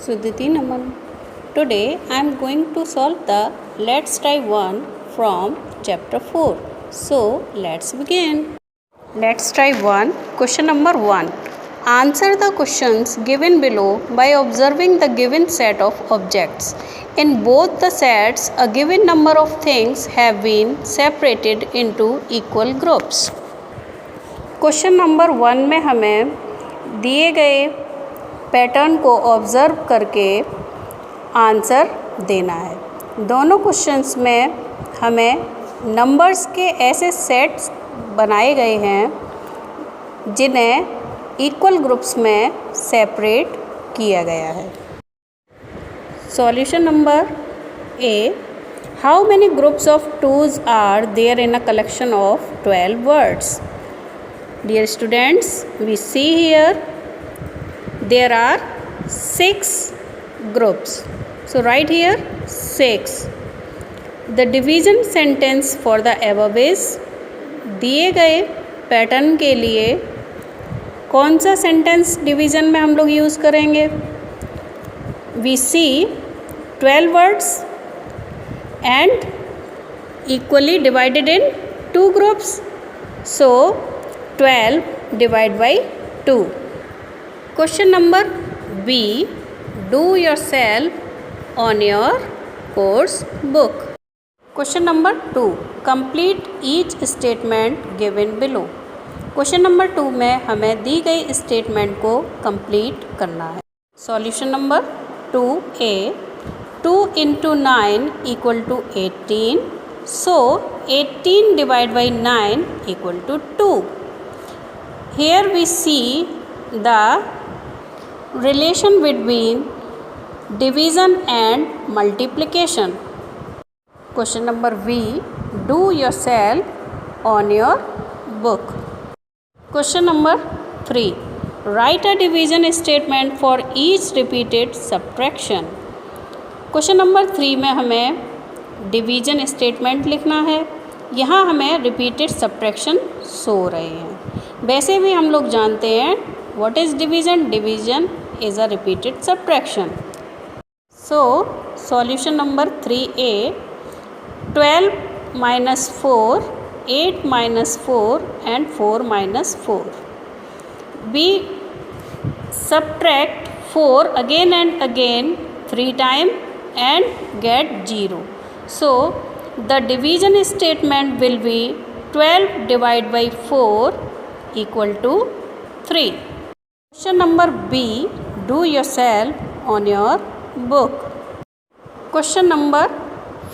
Sudhiti Naman. Today I am going to solve the Let's Try 1 from chapter 4. So let's begin. Let's try 1. Question number 1. Answer the questions given below by observing the given set of objects. In both the sets, a given number of things have been separated into equal groups. Question number 1 में हमें दिए गए pattern को observe करके answer देना है। दोनों questions में हमें नंबर्स के ऐसे सेट्स बनाए गए हैं जिन्हें इक्वल ग्रुप्स में सेपरेट किया गया है। Solution number A, how many groups of twos are there in a collection of 12 words? Dear students, we see here there are 6 groups. So write here 6. The division sentence for the above is, दिए गए pattern के लिए कौन सा sentence division में हम लोग use करेंगे? We see 12 words and equally divided in 2 groups. So 12 divided by 2. Question number B, do yourself on your course book. Question number 2, complete each statement given below. Question number 2 में हमें दी गई statement को complete करना है। Solution number 2A, 2 into 9 equal to 18. So 18 divided by 9 equal to 2. Here we see the relation between division and multiplication. Question number B, do yourself on your book. Question number 3, write a division statement for each repeated subtraction. Question number 3 में हमें division statement लिखना है। यहाँ हमें repeated subtraction show रहे हैं। वैसे भी हम लोग जानते हैं what is division? Division is a repeated subtraction. So solution number 3A, 12 minus 4, 8 minus 4 and 4 minus 4. We subtract 4 again and again 3 times and get 0. So the division statement will be 12 divided by 4 equal to 3. Question number B, do yourself on your book. Question number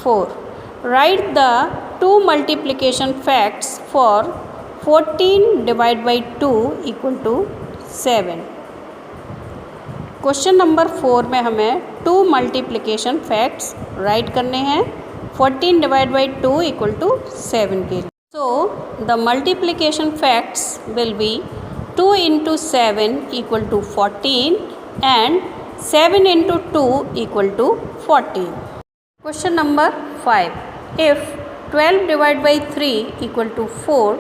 4, write the 2 multiplication facts for 14 divided by 2 equal to 7. Question number 4 में हमें 2 multiplication facts right करने हैं 14 divide by 2 equal to 7 के। So the multiplication facts will be 2 into 7 equal to 14 and 7 into 2 equal to 14। Question number 5, if 12 divide by 3 equal to 4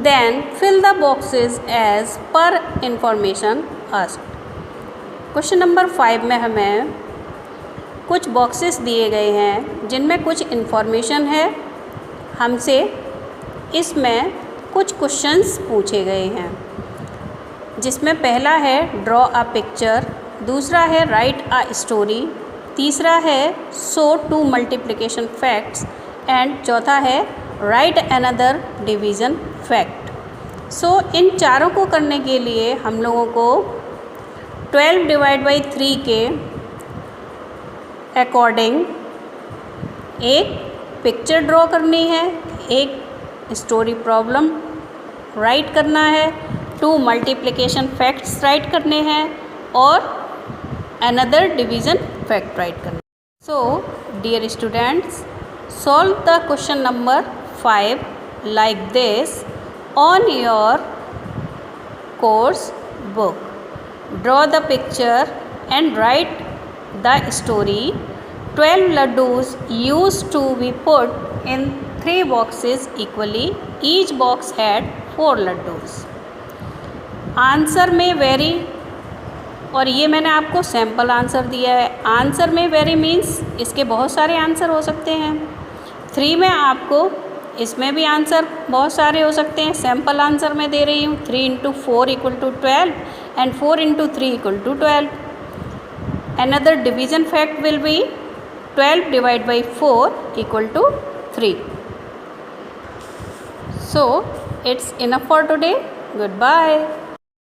then fill the boxes as per information asked. Question number 5 में हमें कुछ boxes दिए गए हैं जिनमें कुछ information है। हमसे इसमें कुछ क्वेश्चंस पूछे गए हैं जिसमें पहला है ड्रॉ अ पिक्चर, दूसरा है राइट अ स्टोरी, तीसरा है शो 2 मल्टीप्लिकेशन फैक्ट्स एंड चौथा है राइट अनदर डिवीज़न फैक्ट। सो इन चारों को करने के लिए हम लोगों को 12 डिवाइड बाई 3 के अकॉर्डिंग एक पिक्चर ड्रॉ करनी है, एक स्टोरी प्रॉब्लम राइट करना है, 2 मल्टीप्लिकेशन फैक्ट्स राइट करने हैं और अनदर डिवीज़न फैक्ट राइट करना है। So dear students, solve the question number 5 like this on your course book. Draw the picture and write the story. 12 laddus used to be put in 3 boxes equally. Each box had 4 laddus. Answer may vary और ये मैंने आपको sample answer दिया है। Answer में very means इसके बहुत सारे आंसर हो सकते हैं। 3 में आपको इसमें भी आंसर बहुत सारे हो सकते हैं। सैम्पल आंसर मैं दे रही हूँ 3 × 4 = 12 and 4 × 3 = 12. Another division fact will be 12 divided by 4 = 3. So it's enough for today. Goodbye.